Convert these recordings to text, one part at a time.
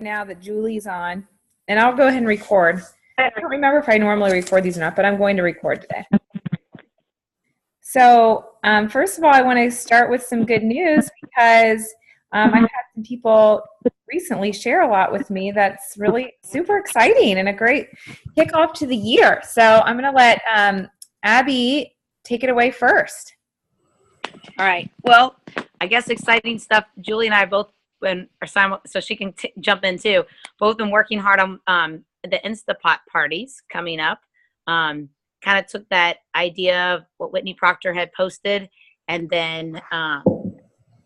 Now that Julie's on, and I'll go ahead and record. I don't remember if I normally record these or not, but I'm going to record today. So first of all, I want to start with some good news because I've had some people recently share a lot with me that's really super exciting and a great kickoff to the year. So I'm going to let Abby take it away first. All right. Well, I guess exciting stuff. Julie and I both so she can jump in too. Both been working hard on the Instapot parties coming up. Kind of took that idea of what Whitney Proctor had posted and then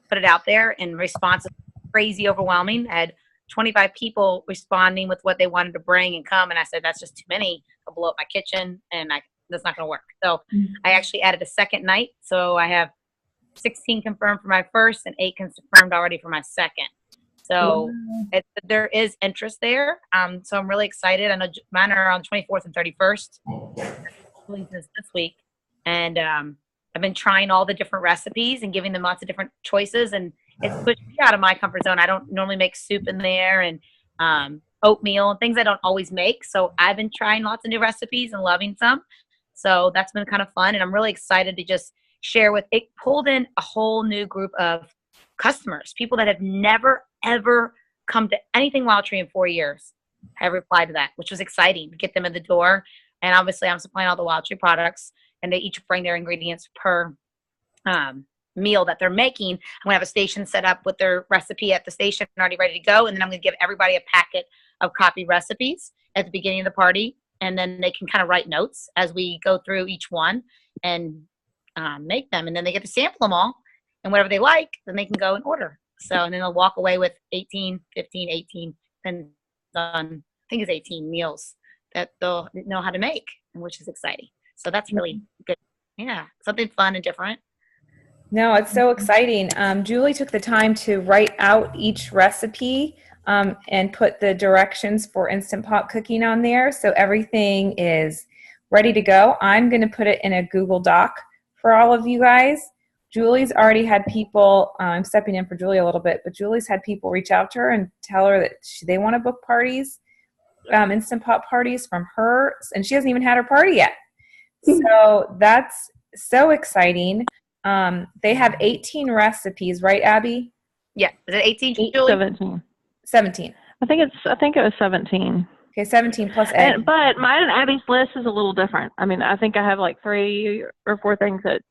put it out there, and response was crazy overwhelming. I had 25 people responding with what they wanted to bring and come, and I said, that's just too many. I'll blow up my kitchen, and that's not going to work. So I actually added a second night. So I have 16 confirmed for my first and 8 confirmed already for my second. So there is interest there. So I'm really excited. I know mine are on 24th and 31st. This week. And I've been trying all the different recipes and giving them lots of different choices. And it's pushed me out of my comfort zone. I don't normally make soup in there and oatmeal and things I don't always make. So I've been trying lots of new recipes and loving some. So that's been kind of fun. And I'm really excited to just share with it. Pulled in a whole new group of customers, people that have never ever come to anything Wild Tree in 4 years. I replied to that, which was exciting to get them in the door. And obviously I'm supplying all the Wild Tree products, and they each bring their ingredients per meal that they're making. I'm gonna have a station set up with their recipe at the station already ready to go. And then I'm gonna give everybody a packet of copied recipes at the beginning of the party. And then they can kind of write notes as we go through each one and make them. And then they get to sample them all, and whatever they like, then they can go and order. So, and then they'll walk away with 18, 15, 18, and I think it's 18 meals that they'll know how to make, which is exciting. So that's really good. Yeah, something fun and different. No, it's so exciting. Julie took the time to write out each recipe and put the directions for Instant Pot cooking on there. So everything is ready to go. I'm going to put it in a Google Doc for all of you guys. Julie's already had people, I'm stepping in for Julie a little bit, but Julie's had people reach out to her and tell her that they want to book parties, Instant Pot parties from her, and she hasn't even had her party yet. So that's so exciting. They have 18 recipes, right, Abby? Yeah. Is it 18, Julie? 17. 17. I think it was 17. Okay, 17 plus egg. But mine and Abby's list is a little different. I mean, I think I have like 3 or 4 things that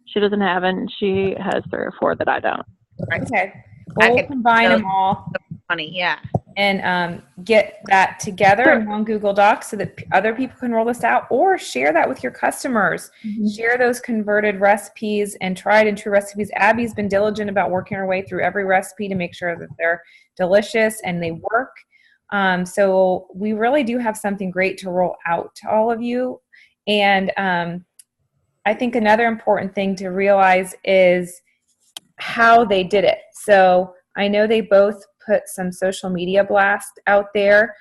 she doesn't have, and she has 3 or 4 that I don't. Okay. Well, we'll combine them all. Funny, yeah. And get that together in one Google Doc so that other people can roll this out, or share that with your customers. Mm-hmm. Share those converted recipes and tried and true recipes. Abby's been diligent about working her way through every recipe to make sure that they're delicious and they work. So we really do have something great to roll out to all of you. And I think another important thing to realize is how they did it. So I know they both put some social media blast out there.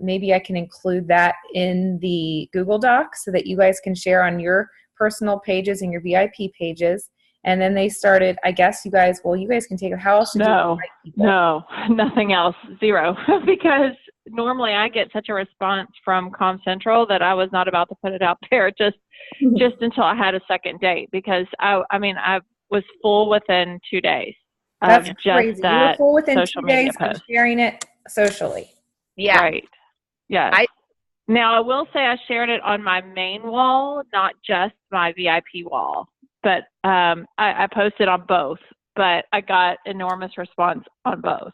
Maybe I can include that in the Google Doc so that you guys can share on your personal pages and your VIP pages. And then they started, I guess you guys can take it. How else did you invite people? No, nothing else. 0. Because normally I get such a response from Com Central that I was not about to put it out there just until I had a second date, because I was full within 2 days. That's just crazy. You were full within 2 days of sharing it socially. Yeah. Right. Yeah. Now I will say I shared it on my main wall, not just my VIP wall. But I posted on both, but I got enormous response on both.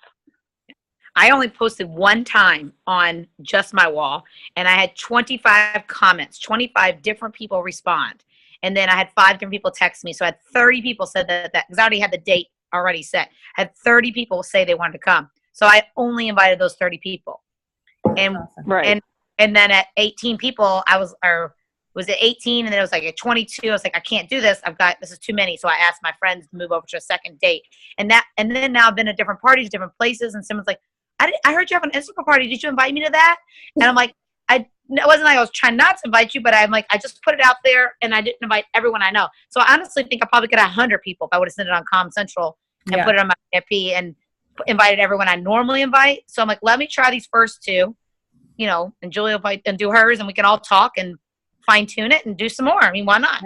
I only posted one time on just my wall, and I had 25 comments, 25 different people respond. And then I had 5 different people text me. So I had 30 people said that because I already had the date already set. I had 30 people say they wanted to come. So I only invited those 30 people. And right. And then at 18 people, was it 18? And then it was like at 22. I was like, I can't do this. This is too many. So I asked my friends to move over to a second date. And then now I've been at different parties, different places. And someone's like, I heard you have an Instagram party. Did you invite me to that? And I'm like, it wasn't like I was trying not to invite you, but I'm like, I just put it out there and I didn't invite everyone I know. So I honestly think I probably could have 100 people if I would have sent it on Com Central and put it on my VIP. And invited everyone I normally invite. So I'm like, let me try these first two, you know, and Julie will invite and do hers, and we can all talk and fine tune it and do some more. I mean, why not?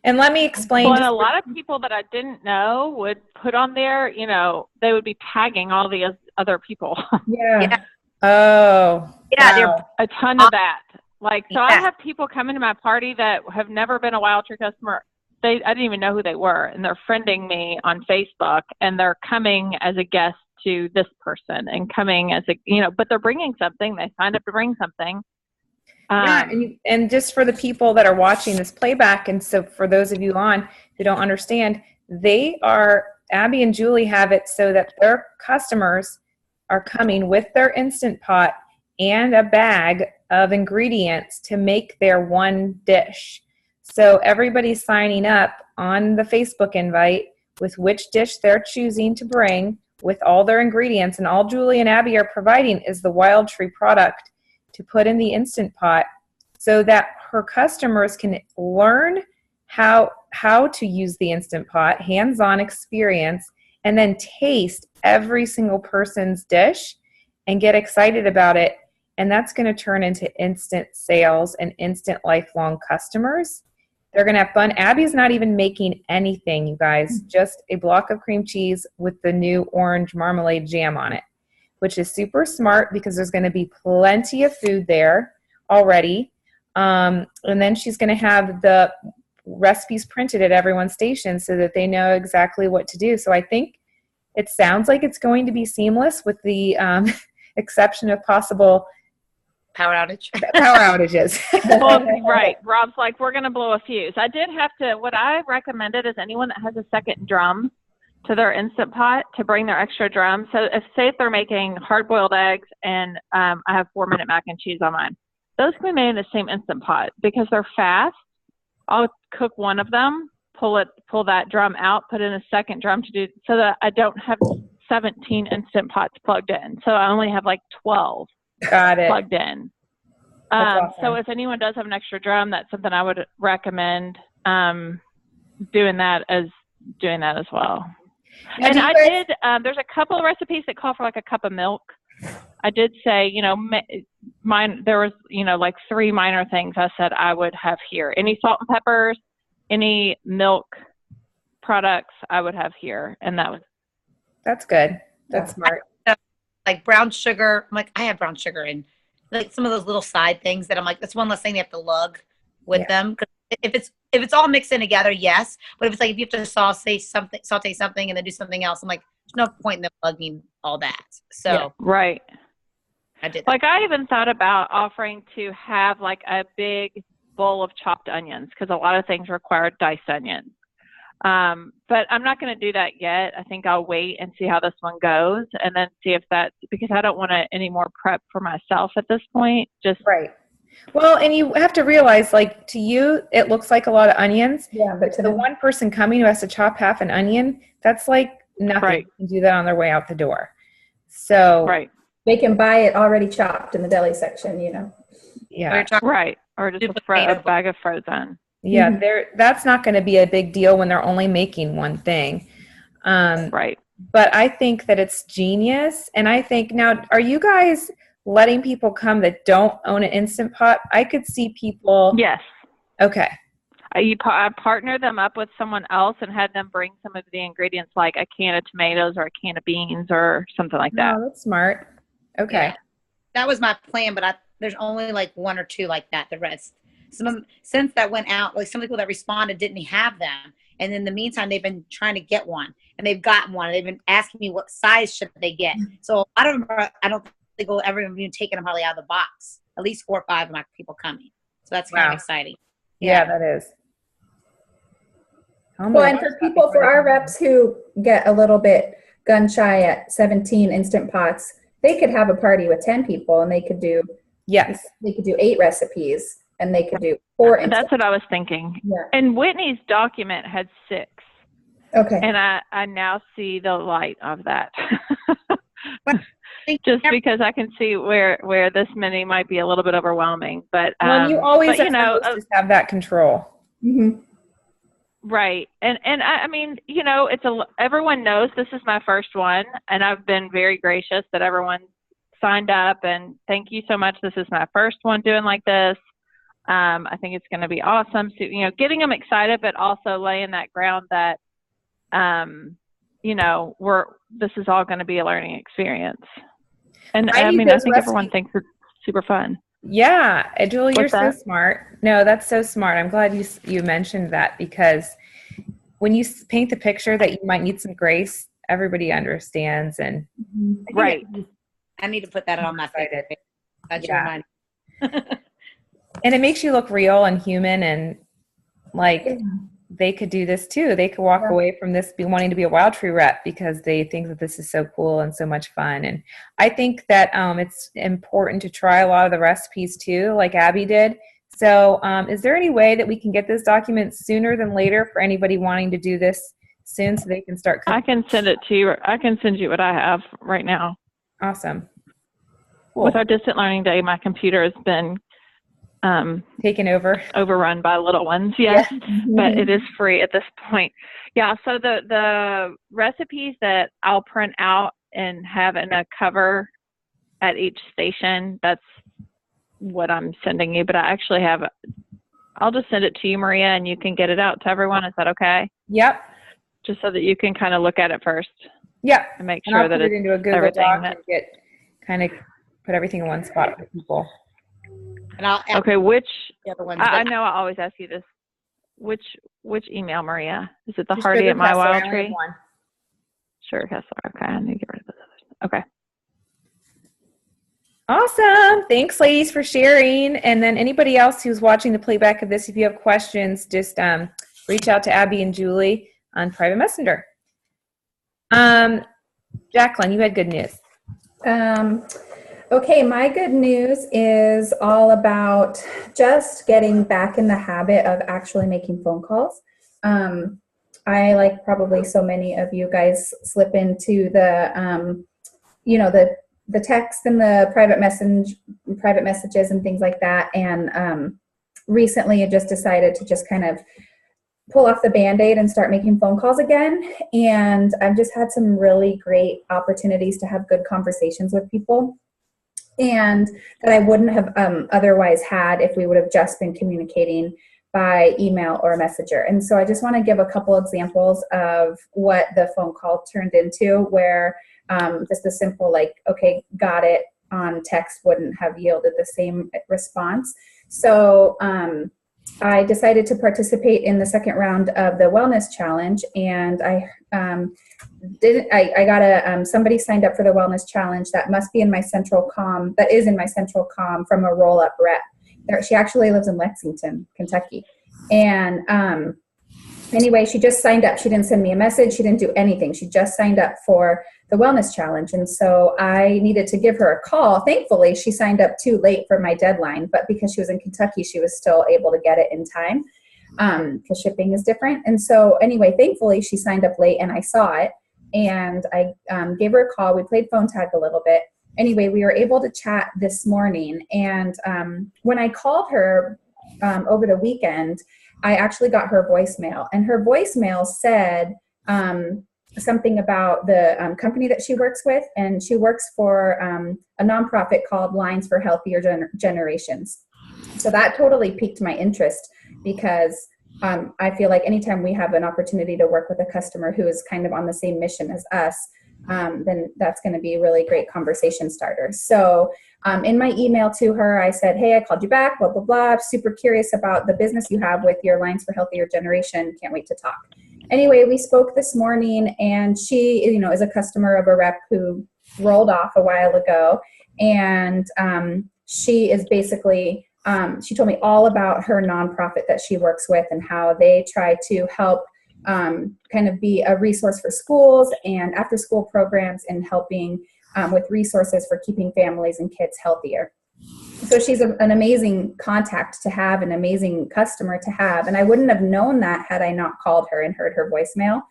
And let me explain. Well, and a lot of people that I didn't know would put on there, you know, they would be tagging all the other people. Yeah. Oh. Yeah, wow. A ton of that. Like, so I Yeah. have people coming to my party that have never been a Wild Tree customer. I didn't even know who they were, and they're friending me on Facebook, and they're coming as a guest to this person and coming as a, you know, but they're bringing something. They signed up to bring something. Yeah, and just for the people that are watching this playback, and so for those of you on who don't understand, Abby and Julie have it so that their customers are coming with their Instant Pot and a bag of ingredients to make their one dish. So everybody's signing up on the Facebook invite with which dish they're choosing to bring with all their ingredients, and all Julie and Abby are providing is the Wild Tree product to put in the Instant Pot so that her customers can learn how to use the Instant Pot, hands-on experience, and then taste every single person's dish and get excited about it. And that's going to turn into instant sales and instant lifelong customers. They're going to have fun. Abby's not even making anything, you guys, just a block of cream cheese with the new orange marmalade jam on it, which is super smart because there's going to be plenty of food there already. And then she's going to have the recipes printed at everyone's station so that they know exactly what to do. So I think it sounds like it's going to be seamless with the exception of possible Power outage. power outages. Well, right. Rob's like, we're going to blow a fuse. I did have to, what I recommended is anyone that has a second drum to their Instant Pot to bring their extra drum. So if they're making hard-boiled eggs and I have 4-minute mac and cheese on mine, those can be made in the same Instant Pot because they're fast. I'll cook one of them, pull that drum out, put in a second drum to do, so that I don't have 17 Instant Pots plugged in. So I only have like 12 Got it. plugged in. That's So awesome. if anyone does have an extra drum, that's something I would recommend doing that as well. Now, And do you I guys- did, there's a couple of recipes that call for like a cup of milk. I did say, you know, there was, you know, like 3 minor things I said I would have here. Any salt and peppers, any milk products I would have here. And that was. That's good. That's smart. Like brown sugar. I'm like, I have brown sugar and like some of those little side things that I'm like, that's one less thing they have to lug with them. 'Cause if it's all mixed in together, yes. But if it's like if you have to saute something and then do something else, I'm like, there's no point in them lugging all that. So Yeah, right. I did that. Like I even thought about offering to have like a big bowl of chopped onions because a lot of things require diced onions. But I'm not going to do that yet. I think I'll wait and see how this one goes and then see if because I don't want any more prep for myself at this point. Just Right. Well, and you have to realize, like, to you, it looks like a lot of onions. Yeah, but to The the one person coming who has to chop half an onion, that's like nothing. Right. You can do that on their way out the door. So, right, they can buy it already chopped in the deli section, you know. yeah. We're talking right. Or just a bag of frozen. Yeah, Mhm. that's not going to be a big deal when they're only making one thing. Right. But I think that it's genius. And I think now, are you guys letting people come that don't own an Instant Pot? I could see people. Yes. Okay. I partnered them up with someone else and had them bring some of the ingredients like a can of tomatoes or a can of beans or something like that. Oh, that's smart. Okay. Yeah. That was my plan, but there's only like 1 or 2 like that. The rest, since that went out, like some people that responded didn't have them, and in the meantime, they've been trying to get one, and they've gotten one. They've been asking me what size should they get. So I don't think we'll ever even taking them hardly out of the box. At least 4 or 5 of my people coming, so that's kind Wow. of exciting. Yeah, that is. Well, and for our reps who get a little bit gun shy at 17 Instant Pots, they could have a party with 10 people and they could do Yes. 8 recipes and they could do 4 Instant. That's what I was thinking. Yeah. And Whitney's document had 6. Okay. And I now see the light of that. Think- Just because I can see where this many might be a little bit overwhelming. But Well, you always but, have to have that control. Mm-hmm. Right. And I mean, you know, everyone knows this is my first one, and I've been very gracious that everyone signed up, and thank you so much. This is my first one doing like this. I think it's going to be awesome. So, you know, getting them excited, but also laying that ground that, you know, this is all going to be a learning experience. And I mean, I think everyone thinks it's super fun. Yeah, Julie, you're so smart. No, that's so smart. I'm glad you mentioned that, because when you paint the picture that you might need some grace, everybody understands. And right. I need to put that on my favorite. That's your mind. And it makes you look real and human, and like they could do this too. They could walk away from this wanting to be a Wild Tree rep because they think that this is so cool and so much fun. And I think that it's important to try a lot of the recipes too, like Abby did. So is there any way that we can get this document sooner than later for anybody wanting to do this soon so they can start cooking? I can send it to you. I can send you what I have right now. Awesome. Cool. With our distant learning day, my computer has been taken overrun by little ones. Yes. But it is free at this point. Yeah. So the recipes that I'll print out and have in a cover at each station, that's what I'm sending you. But I actually I'll just send it to you, Maria, and you can get it out to everyone. Is that okay? Yep. Just so that you can kind of look at it first. Yep. And make sure that it's into a Google Doc and put everything in one spot for people. And I'll okay, which the other ones, I know I always ask you this. Which email, Maria? Is it the Hardy at My Wild Tree? Sure, Kessler. Okay, I need to get rid of those others. Okay. Awesome. Thanks, ladies, for sharing. And then anybody else who's watching the playback of this, if you have questions, just reach out to Abby and Julie on Private Messenger. Jacqueline, you had good news. Okay, my good news is all about just getting back in the habit of actually making phone calls. I, like probably so many of you guys, slip into the, you know, the text and the private messages and things like that. And recently I just decided to just kind of pull off the Band-Aid and start making phone calls again. And I've just had some really great opportunities to have good conversations with people, and that I wouldn't have otherwise had if we would have just been communicating by email or messenger. And so I just want to give a couple examples of what the phone call turned into, where just a simple like, okay, got it, on text wouldn't have yielded the same response. So I decided to participate in the second round of the Wellness Challenge, and I got somebody signed up for the Wellness Challenge that must be in my central comm, that is in my central comm, from a roll-up rep. She actually lives in Lexington, Kentucky. And anyway, she just signed up. She didn't send me a message. She didn't do anything. She just signed up for the Wellness Challenge. And so I needed to give her a call. Thankfully, she signed up too late for my deadline, but because she was in Kentucky, she was still able to get it in time, because shipping is different. And so anyway, thankfully, she signed up late and I saw it. And I gave her a call. We played phone tag a little bit. Anyway, we were able to chat this morning. And when I called her over the weekend, I actually got her voicemail. And her voicemail said something about the company that she works with. And she works for a nonprofit called Lines for Healthier Generations. So that totally piqued my interest, because I feel like anytime we have an opportunity to work with a customer who is kind of on the same mission as us, then that's going to be a really great conversation starter. So in my email to her, I said, hey, I called you back, blah, blah, blah. Super curious about the business you have with your Lines for Healthier Generation. Can't wait to talk. Anyway, we spoke this morning, and she, you know, is a customer of a rep who rolled off a while ago. And she is basically, she told me all about her nonprofit that she works with and how they try to help kind of be a resource for schools and after school programs, and helping with resources for keeping families and kids healthier. So she's an amazing contact to have, an amazing customer to have. And I wouldn't have known that had I not called her and heard her voicemail.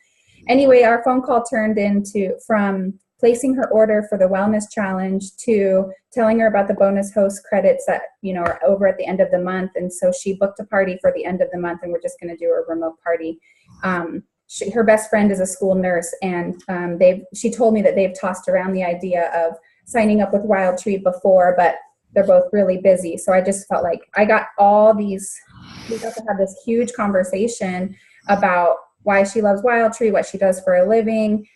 Anyway, our phone call turned into, from placing her order for the Wellness Challenge to telling her about the bonus host credits that, you know, are over at the end of the month. And so she booked a party for the end of the month, and we're just going to do a remote party Her best friend is a school nurse, and she told me that they've tossed around the idea of signing up with Wild Tree before, but they're both really busy. So I just felt like we got to have this huge conversation about why she loves Wild Tree, what she does for a living,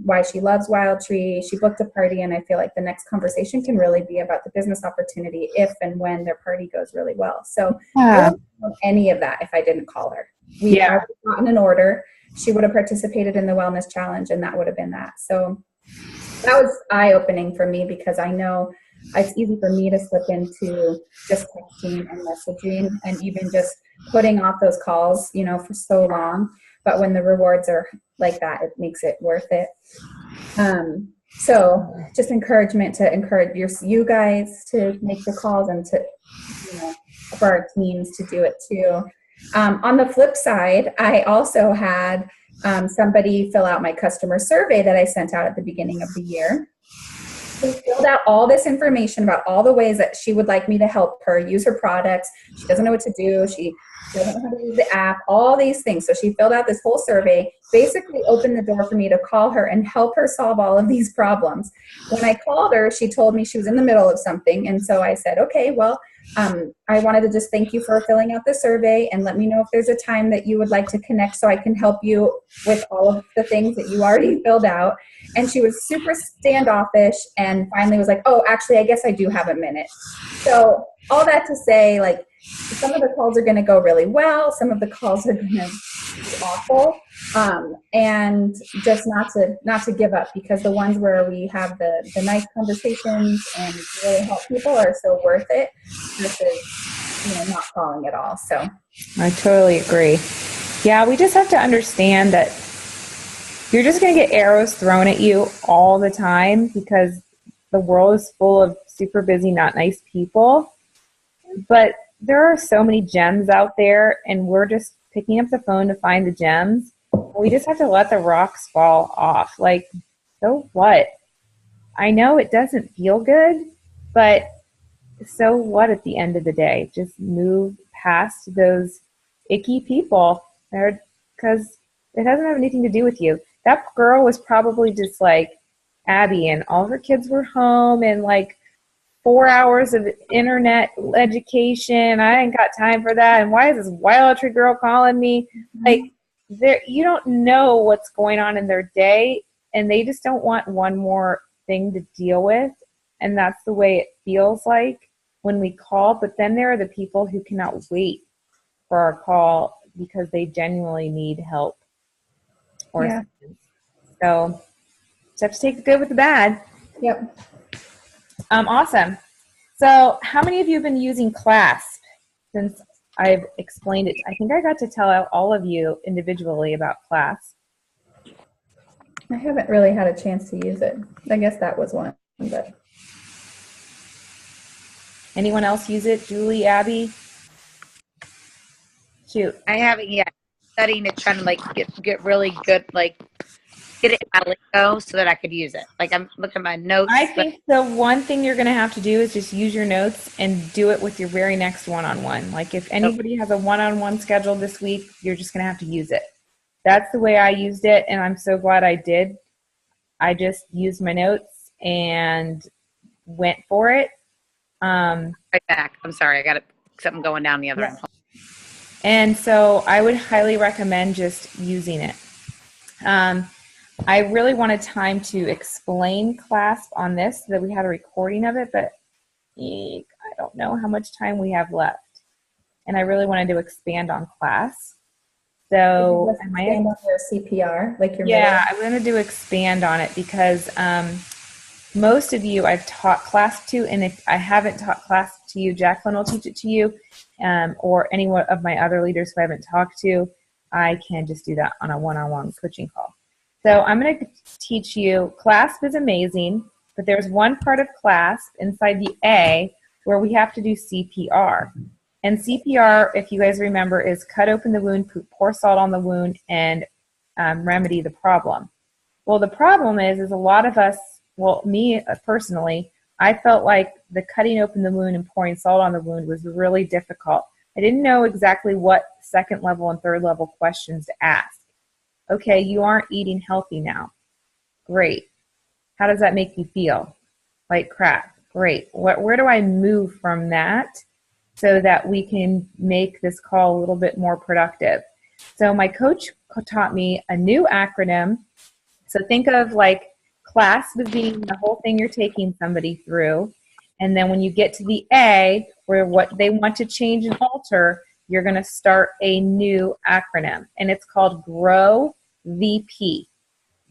why she loves Wild Tree. She booked a party, and I feel like the next conversation can really be about the business opportunity if and when their party goes really well. So I wouldn't know any of that if I didn't call her. We had gotten an order. She would have participated in the wellness challenge, and that would have been that. So that was eye-opening for me, because I know it's easy for me to slip into just texting and messaging and even just putting off those calls, for so long. But when the rewards are like that, it makes it worth it. So just encouragement to encourage you guys to make the calls, and to, for our teams to do it too. On the flip side, I also had somebody fill out my customer survey that I sent out at the beginning of the year. She filled out all this information about all the ways that she would like me to help her use her products. She doesn't know what to do. She doesn't know how to use the app, all these things. So she filled out this whole survey, basically opened the door for me to call her and help her solve all of these problems. When I called her, she told me she was in the middle of something. And so I said, okay, well, I wanted to just thank you for filling out the survey, and let me know if there's a time that you would like to connect so I can help you with all of the things that you already filled out. And she was super standoffish, and finally was like, oh, actually, I guess I do have a minute. So all that to say, like, some of the calls are going to go really well. Some of the calls are going to be awful. And just not to give up, because the ones where we have the nice conversations and really help people are so worth it versus, not calling at all. So I totally agree. Yeah, we just have to understand that you're just going to get arrows thrown at you all the time, because the world is full of super busy, not nice people. But there are so many gems out there, and we're just picking up the phone to find the gems. We just have to let the rocks fall off. Like, so what? I know it doesn't feel good, but so what at the end of the day? Just move past those icky people, because it doesn't have anything to do with you. That girl was probably just like Abby, and all her kids were home, and like 4 hours of internet education. I ain't got time for that. And why is this Wild Tree girl calling me? Like, you don't know what's going on in their day, and they just don't want one more thing to deal with. And that's the way it feels like when we call. But then there are the people who cannot wait for our call because they genuinely need help or assistance. So just have to take the good with the bad. Yep. Awesome. So how many of you have been using Clasp since I've explained it? I think I got to tell all of you individually about Clasp. I haven't really had a chance to use it. I guess that was one. But anyone else use it? Julie, Abby? Shoot. I haven't yet. Studying it, trying to get really good, get it in my lingo so that I could use it. Like, I'm looking at my notes. I think the one thing you're going to have to do is just use your notes and do it with your very next one-on-one. Like, if anybody has a one-on-one scheduled this week, you're just going to have to use it. That's the way I used it, and I'm so glad I did. I just used my notes and went for it. Right back. I'm sorry. I got something going down the other end. And so I would highly recommend just using it. I really wanted time to explain Clasp on this so that we had a recording of it, but I don't know how much time we have left. And I really wanted to expand on Clasp. So expand on your CPR, like your I'm going to do expand on it because most of you I've taught Clasp to, and if I haven't taught Clasp to you, Jacqueline will teach it to you, or any one of my other leaders who I haven't talked to. I can just do that on a one-on-one coaching call. So I'm going to teach you, Clasp is amazing, but there's one part of Clasp inside the A where we have to do CPR. And CPR, if you guys remember, is cut open the wound, pour salt on the wound, and remedy the problem. Well, the problem is a lot of us, well, me personally, I felt like the cutting open the wound and pouring salt on the wound was really difficult. I didn't know exactly what second level and third level questions to ask. Okay, you aren't eating healthy now. Great. How does that make you feel? Like crap. Great. Where do I move from that so that we can make this call a little bit more productive? So my coach taught me a new acronym. So think of like CLASP as being the whole thing you're taking somebody through. And then when you get to the A, where what they want to change and alter, you're going to start a new acronym. And it's called GROW VP.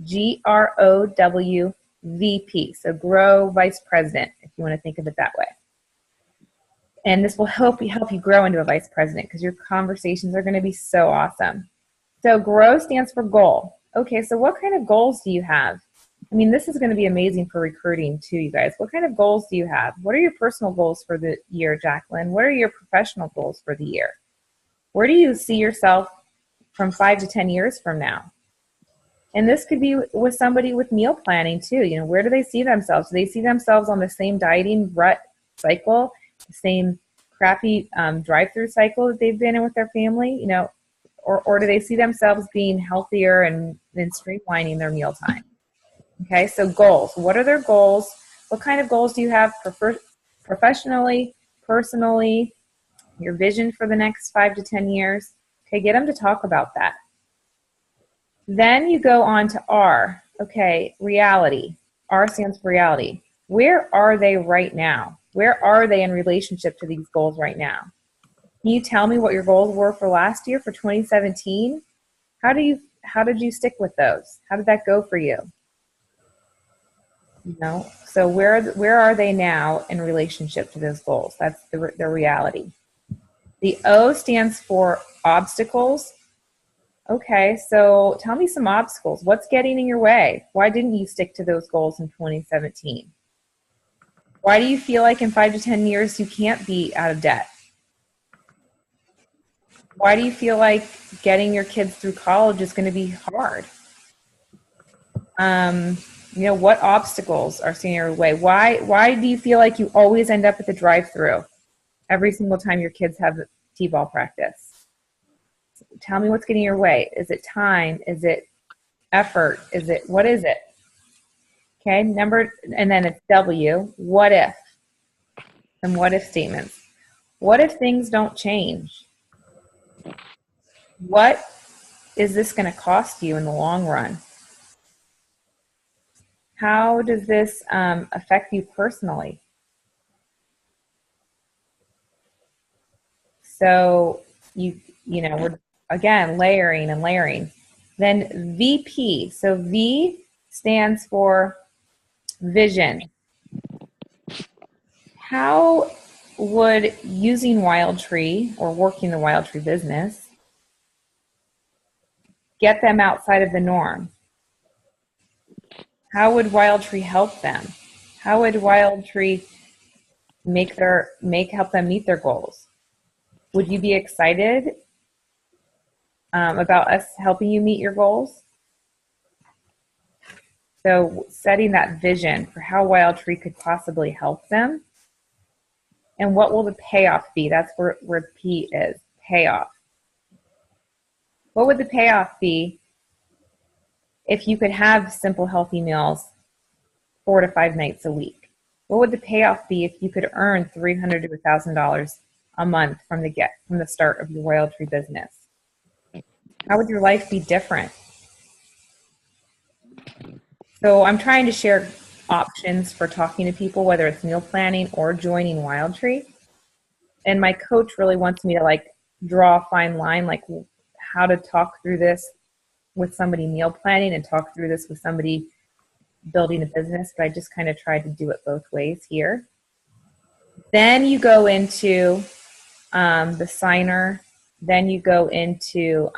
GROW VP. So GROW Vice President, if you want to think of it that way. And this will help you grow into a vice president because your conversations are going to be so awesome. So GROW stands for goal. Okay, so what kind of goals do you have? I mean, this is going to be amazing for recruiting too, you guys. What kind of goals do you have? What are your personal goals for the year, Jacqueline? What are your professional goals for the year? Where do you see yourself from 5 to 10 years from now? And this could be with somebody with meal planning too. You know, where do they see themselves? Do they see themselves on the same dieting rut cycle, the same crappy drive-through cycle that they've been in with their family? You know, or do they see themselves being healthier and then streamlining their mealtime? Okay, so goals. What are their goals? What kind of goals do you have professionally, personally, your vision for the next 5 to 10 years? Okay, get them to talk about that. Then you go on to R. Okay, reality. R stands for reality. Where are they right now? Where are they in relationship to these goals right now? Can you tell me what your goals were for last year, for 2017? How did you stick with those? How did that go for you? You know, so where are they now in relationship to those goals? That's the reality. The O stands for obstacles. Okay, so tell me some obstacles. What's getting in your way? Why didn't you stick to those goals in 2017? Why do you feel like in 5 to 10 years you can't be out of debt? Why do you feel like getting your kids through college is going to be hard? You know, what obstacles are standing in your way? Why do you feel like you always end up at the drive-thru every single time your kids have t-ball practice? Tell me what's getting in your way. Is it time? Is it effort? What is it? Okay, and then it's W, what if? Some what if statements. What if things don't change? What is this going to cost you in the long run? How does this affect you personally? So you know, we're again layering and layering. Then VP. So V stands for vision. How would using WildTree or working the WildTree business get them outside of the norm? How would WildTree help them? How would WildTree help them meet their goals? Would you be excited about us helping you meet your goals? So setting that vision for how WildTree could possibly help them. And what will the payoff be? That's where P is, payoff. What would the payoff be if you could have simple, healthy meals 4 to 5 nights a week? What would the payoff be if you could earn $300 to $1,000 a month from the start of your WildTree business? How would your life be different? So I'm trying to share options for talking to people, whether it's meal planning or joining WildTree. And my coach really wants me to like draw a fine line, like how to talk through this with somebody meal planning and talk through this with somebody building a business. But I just kind of tried to do it both ways here. Then you go into the signer. Then you go into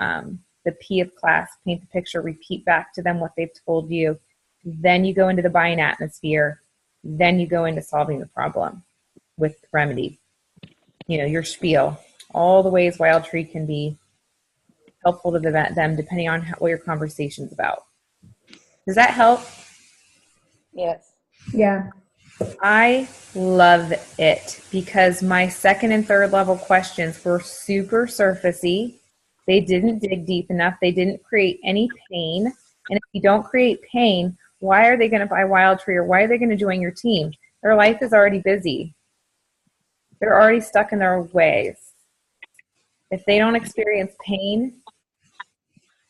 the P of class, paint the picture, repeat back to them what they've told you. Then you go into the buying atmosphere. Then you go into solving the problem with remedy. You know, your spiel, all the ways WildTree can be helpful to them depending on what your conversation's about. Does that help? Yes. Yeah. I love it because my second and third level questions were super surfacey. They didn't dig deep enough. They didn't create any pain. And if you don't create pain, why are they going to buy WildTree or why are they going to join your team? Their life is already busy. They're already stuck in their ways. If they don't experience pain,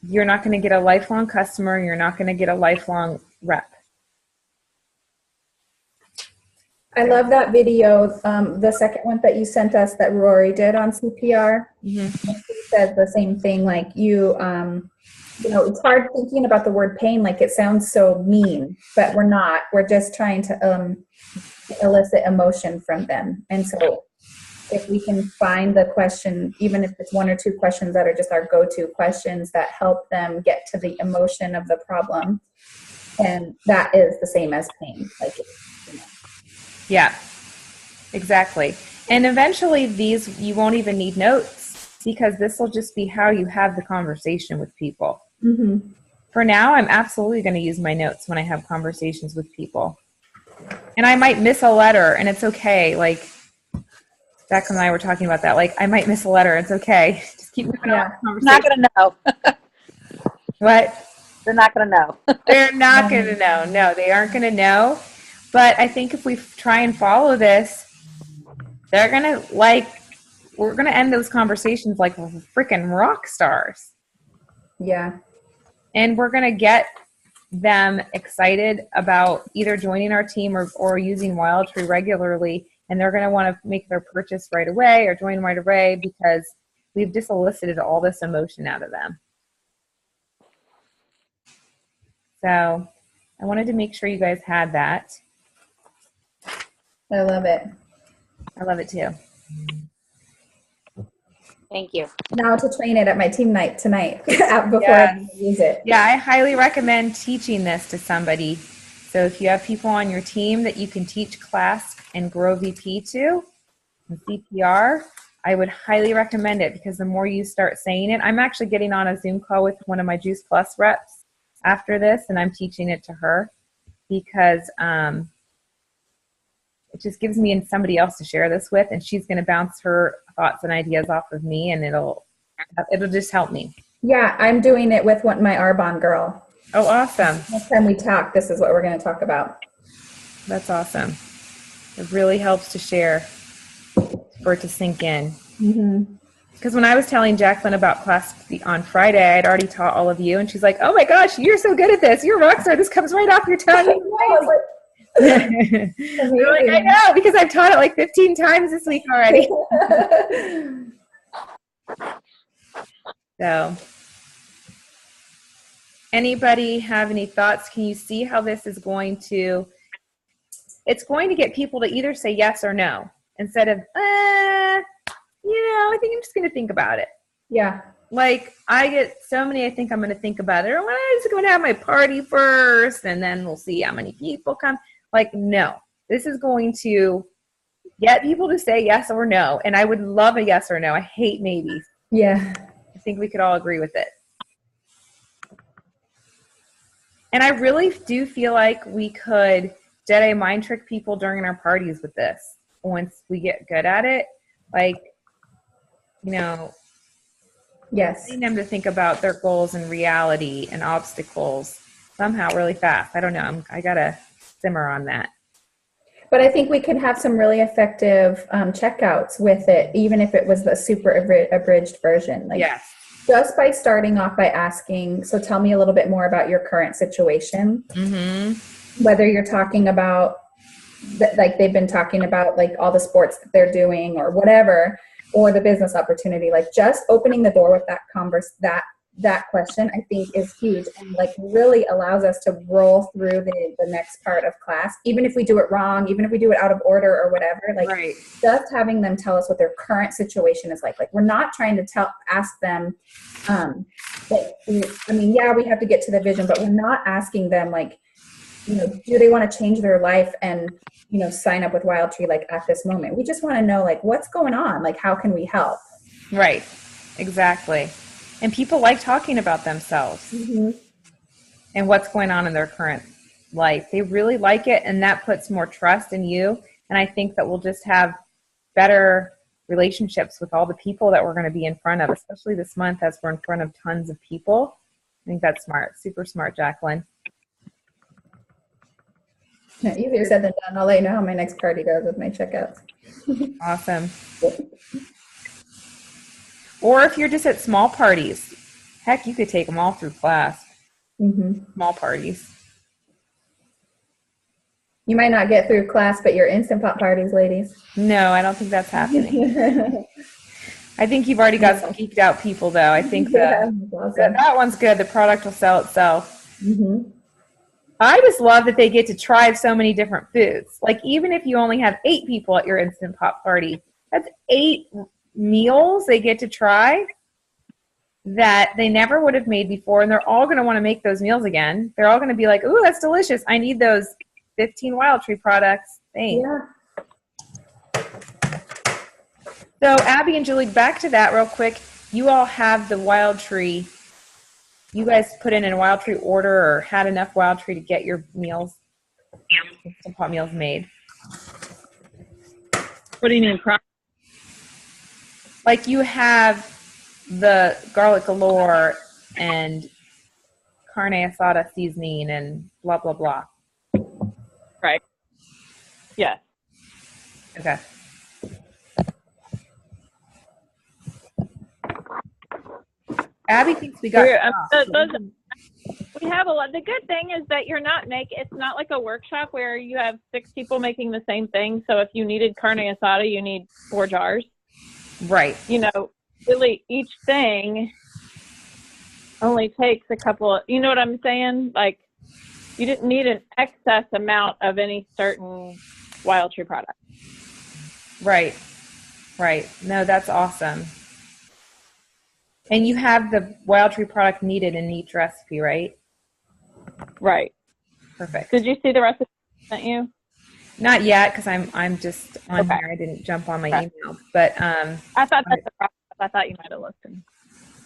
you're not going to get a lifelong customer. You're not going to get a lifelong rep. I love that video, the second one that you sent us that Rory did on CPR. Mm-hmm. He said the same thing, like you know, it's hard thinking about the word pain, like it sounds so mean, but we're not. We're just trying to elicit emotion from them. And so if we can find the question, even if it's one or two questions that are just our go-to questions that help them get to the emotion of the problem, and that is the same as pain. Like, you know. Yeah, exactly. And eventually you won't even need notes because this will just be how you have the conversation with people. Mm-hmm. For now, I'm absolutely going to use my notes when I have conversations with people. And I might miss a letter and it's okay. Like, Jack and I were talking about that. Like, I might miss a letter. It's okay. Just keep moving on with the conversation. Not going to know. What? They're not going to know. They're not going to know. No, they aren't going to know. But I think if we try and follow this, they're going to we're going to end those conversations like freaking rock stars. Yeah. And we're going to get them excited about either joining our team or using WildTree regularly. And they're going to want to make their purchase right away or join right away because we've just elicited all this emotion out of them. So I wanted to make sure you guys had that. I love it. I love it too. Thank you. Now to train it at my team night tonight before Yes. I use it. Yeah, I highly recommend teaching this to somebody. So if you have people on your team that you can teach CLASP and Grow VP to, and CPR, I would highly recommend it because the more you start saying it, I'm actually getting on a Zoom call with one of my Juice Plus reps after this, and I'm teaching it to her because it just gives me and somebody else to share this with, and she's going to bounce her thoughts and ideas off of me, and it'll just help me. Yeah, I'm doing it with my Arbonne girl. Oh, awesome. Next time we talk, this is what we're going to talk about. That's awesome. It really helps to share for it to sink in. Mm-hmm. Because when I was telling Jacqueline about CLASP on Friday, I had already taught all of you, and she's like, oh my gosh, you're so good at this. You're a rock star. This comes right off your tongue. You're like, I know, because I've taught it like 15 times this week already. So, anybody have any thoughts? Can you see how this is going to, it's going to get people to either say yes or no, instead of, I think I'm just going to think about it. Yeah. Like, I get so many, I think I'm going to think about it. Or, well, I'm just going to have my party first, and then we'll see how many people come. Like, no. This is going to get people to say yes or no. And I would love a yes or no. I hate maybes. Yeah. I think we could all agree with it. And I really do feel like we could Jedi mind trick people during our parties with this. Once we get good at it, like, Yes. getting them to think about their goals and reality and obstacles somehow really fast. I don't know. I got to simmer on that. But I think we could have some really effective checkouts with it, even if it was the super abridged version. Like, Yes. just by starting off by asking, so tell me a little bit more about your current situation. Mm-hmm. Whether you're talking about, like they've been talking about, like all the sports that they're doing or whatever, or the business opportunity, like just opening the door with that question, I think is huge and like really allows us to roll through the next part of class, even if we do it wrong, even if we do it out of order or whatever, like Right. just having them tell us what their current situation is like we're not trying to ask them, we have to get to the vision, but we're not asking them like, do they want to change their life and, sign up with WildTree like at this moment. We just want to know like what's going on, like how can we help? Right. Exactly. And people like talking about themselves Mm-hmm. and what's going on in their current life. They really like it, and that puts more trust in you. And I think that we'll just have better relationships with all the people that we're going to be in front of, especially this month as we're in front of tons of people. I think that's smart. Super smart, Jacqueline. Yeah, easier said than done. I'll let you know how my next party goes with my checkouts. Awesome. Or if you're just at small parties, heck, you could take them all through class. Small parties. You might not get through class, but your Instant Pot parties, ladies. No, I don't think that's happening. I think you've already got some geeked out people, though. I think Yeah, that's awesome. that one's good. The product will sell itself. I just love that they get to try so many different foods. Like, even if you only have 8 people at your Instant Pot party, that's 8 meals they get to try that they never would have made before, and they're all going to want to make those meals again. They're all going to be like, ooh, that's delicious. I need those 15 Wild Tree products. Thanks. Yeah. So, Abby and Julie, back to that real quick. You all have the Wild Tree. You guys put in a Wild Tree order or had enough Wild Tree to get your meals, Instant Pot meals made. What do you mean? Like, you have the garlic galore and carne asada seasoning and blah, blah, blah. Right. Yes. Okay. Abby thinks we got We have a lot. The good thing is that it's not like a workshop where you have 6 people making the same thing. So if you needed carne asada, you need 4 jars. Right. You know, really each thing only takes a couple of, you know what I'm saying? Like, you didn't need an excess amount of any certain Wild Tree product. Right. Right. No, that's awesome. And you have the Wild Tree product needed in each recipe, right? Right. Perfect. Did you see the recipe I sent you? Not yet, because I'm just on Okay. here. I didn't jump on my email. But I thought that's the process. I thought you might have listened.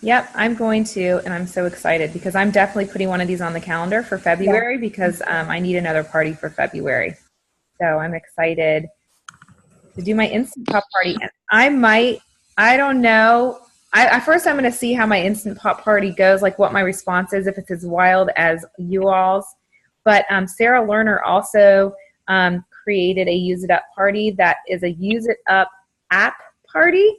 yep, I'm going to, and I'm so excited because I'm definitely putting one of these on the calendar for February because I need another party for February. So I'm excited to do my Instant Pot party. And I don't know. First, I'm going to see how my Instant Pot party goes, like what my response is, if it's as wild as you all's. But Sarah Lerner also created a Use It Up party that is a Use It Up app party,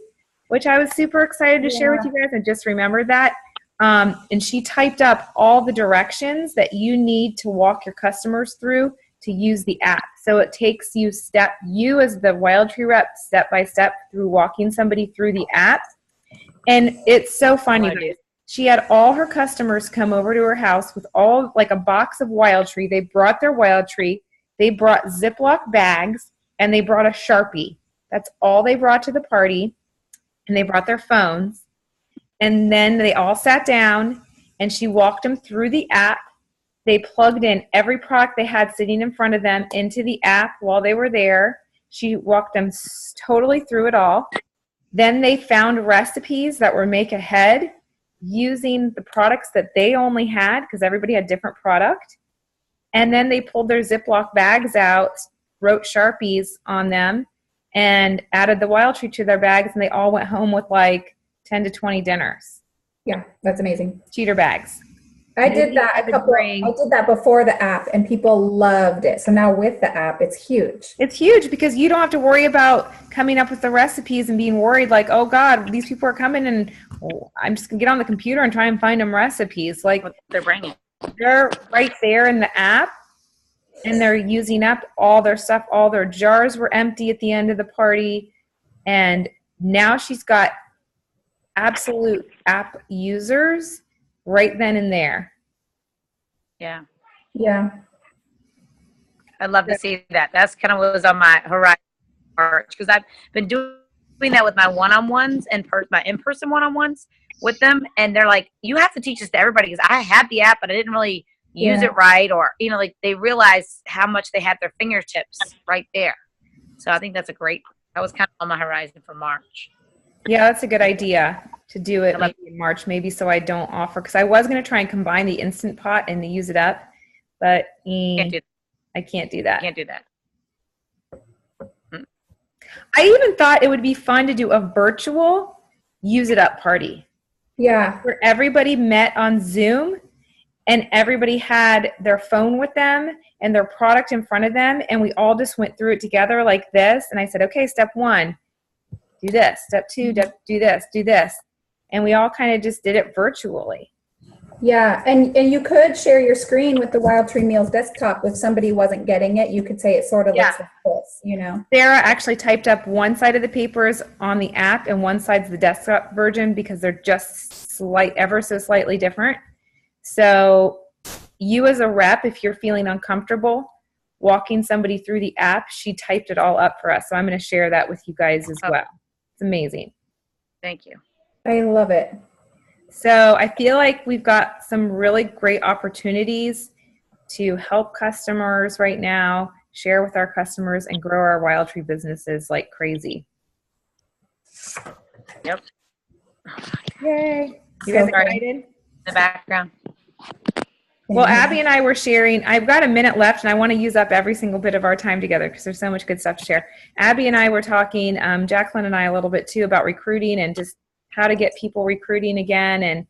which I was super excited to share with you guys. I just remembered that. And she typed up all the directions that you need to walk your customers through to use the app. So it takes you as the Wild Tree rep, step by step through walking somebody through the app. And it's so funny. She had all her customers come over to her house with like a box of Wild Tree. They brought their Wild Tree. They brought Ziploc bags, and they brought a Sharpie. That's all they brought to the party. And they brought their phones. And then they all sat down, and she walked them through the app. They plugged in every product they had sitting in front of them into the app while they were there. She walked them totally through it all. Then they found recipes that were make ahead using the products that they only had because everybody had different product. And then they pulled their Ziploc bags out, wrote Sharpies on them, and added the Wild Tree to their bags, and they all went home with like 10 to 20 dinners. Yeah, that's amazing. Cheater bags. I did that I did that before the app, and people loved it. So now with the app, it's huge. It's huge because you don't have to worry about coming up with the recipes and being worried like, oh God, these people are coming and I'm just gonna get on the computer and try and find them recipes. Like, What they're bringing. they're right there in the app, and they're using up all their stuff. All their jars were empty at the end of the party, and now she's got absolute app users right then and there. Yeah. Yeah. I'd love to see that. That's kind of what was on my horizon because I've been doing that with my one-on-ones and my in-person one-on-ones with them, and they're like, you have to teach this to everybody because I had the app but I didn't really use it right, or like they realized how much they had their fingertips right there. So I think that's that was kind of on my horizon for March. Yeah, that's a good idea to do it maybe in March, maybe so I don't offer, because I was going to try and combine the Instant Pot and the Use It Up, but I I can't do that. can't do that. I even thought it would be fun to do a virtual Use It Up party Yeah. where everybody met on Zoom and everybody had their phone with them and their product in front of them, and we all just went through it together like this. And I said, okay, step 1, do this. Step 2, do this, do this. And we all kind of just did it virtually. Yeah, and you could share your screen with the Wild Tree Meals desktop. If somebody wasn't getting it, you could say it sort of looks like this, you know. Sarah actually typed up one side of the papers on the app and one side's the desktop version because they're just ever so slightly different. So you as a rep, if you're feeling uncomfortable walking somebody through the app, she typed it all up for us. So I'm going to share that with you guys as well. It's amazing. Thank you. I love it. So I feel like we've got some really great opportunities to help customers right now, share with our customers, and grow our Wild Tree businesses like crazy. Yep. Yay. You guys Sorry. excited? In the background. Well, Abby and I were sharing. I've got a minute left, and I want to use up every single bit of our time together because there's so much good stuff to share. Abby and I were talking, Jacqueline and I, a little bit too, about recruiting and just how to get people recruiting again. And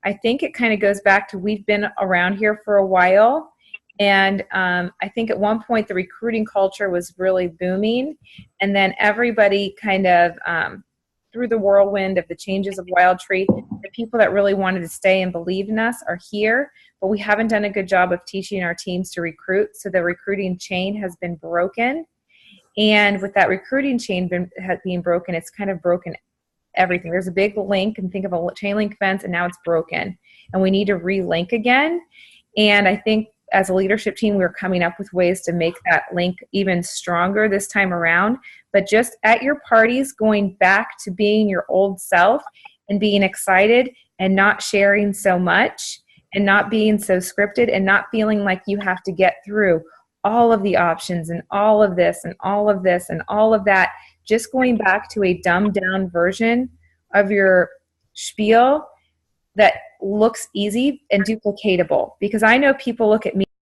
I think it kind of goes back to we've been around here for a while. And I think at one point the recruiting culture was really booming. And then everybody kind of, through the whirlwind of the changes of Wild Tree, the people that really wanted to stay and believe in us are here. But we haven't done a good job of teaching our teams to recruit. So the recruiting chain has been broken. And with that recruiting chain being broken, it's kind of broken everything. There's a big link, and think of a chain link fence, and now it's broken. And we need to relink again. And I think as a leadership team, we're coming up with ways to make that link even stronger this time around. But just at your parties, going back to being your old self and being excited and not sharing so much and not being so scripted and not feeling like you have to get through all of the options and all of this and all of this and all of that. Just going back to a dumbed down version of your spiel that looks easy and duplicatable. Because I know people look at me